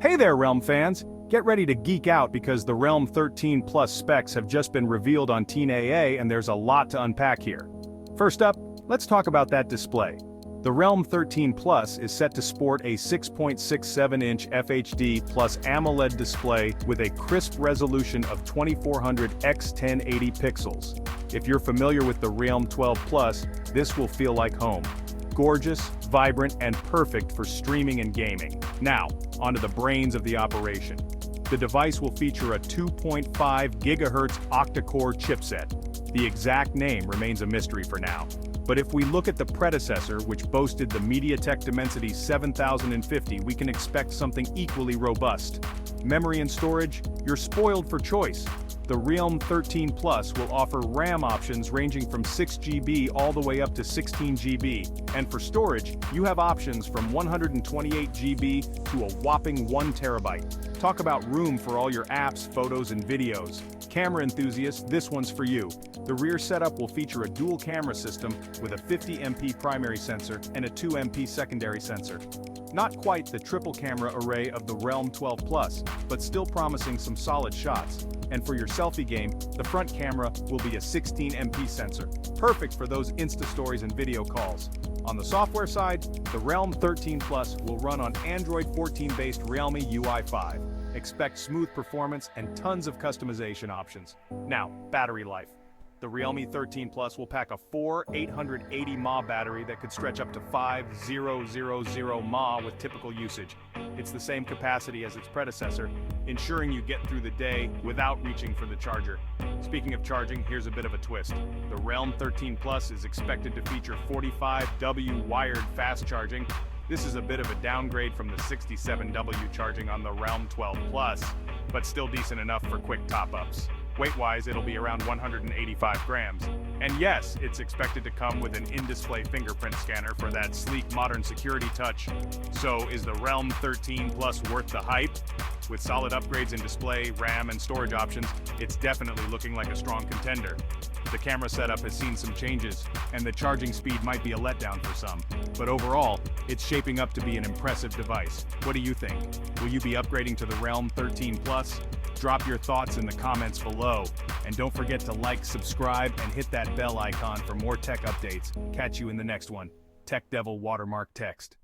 Hey there, Realme fans! Get ready to geek out because the Realme 13 Plus specs have just been revealed on TENAA and there's a lot to unpack here. First up, let's talk about that display. The Realme 13 Plus is set to sport a 6.67-inch FHD plus AMOLED display with a crisp resolution of 2400 x 1080 pixels. If you're familiar with the Realme 12 Plus, this will feel like home. Gorgeous, vibrant, and perfect for streaming and gaming. Now, onto the brains of the operation. The device will feature a 2.5 GHz octa-core chipset. The exact name remains a mystery for now. But if we look at the predecessor, which boasted the MediaTek Dimensity 7050, we can expect something equally robust. Memory and storage, you're spoiled for choice. The Realme 13 Plus will offer RAM options ranging from 6 GB all the way up to 16 GB, and for storage, you have options from 128 GB to a whopping 1 TB. Talk about room for all your apps, photos, and videos. Camera enthusiasts, this one's for you. The rear setup will feature a dual camera system with a 50MP primary sensor and a 2MP secondary sensor. Not quite the triple camera array of the Realme 12 Plus, but still promising some solid shots. And for your selfie game, the front camera will be a 16MP sensor, perfect for those Insta stories and video calls. On the software side, the Realme 13 Plus will run on Android 14-based Realme UI 5. Expect smooth performance and tons of customization options. Now, battery life. The Realme 13 Plus will pack a 880 mAh battery that could stretch up to 5000 mAh with typical usage. It's the same capacity as its predecessor, ensuring you get through the day without reaching for the charger. Speaking of charging, here's a bit of a twist. The Realme 13 Plus is expected to feature 45W wired fast charging. This is a bit of a downgrade from the 67W charging on the Realme 12 Plus, but still decent enough for quick top-ups. Weight-wise, it'll be around 185 grams. And yes, it's expected to come with an in-display fingerprint scanner for that sleek, modern security touch. So is the Realme 13 Plus worth the hype? With solid upgrades in display, RAM, and storage options, it's definitely looking like a strong contender. The camera setup has seen some changes, and the charging speed might be a letdown for some. But overall, it's shaping up to be an impressive device. What do you think? Will you be upgrading to the Realme 13 Plus? Drop your thoughts in the comments below. And don't forget to like, subscribe, and hit that bell icon for more tech updates. Catch you in the next one. TechDevil watermark text.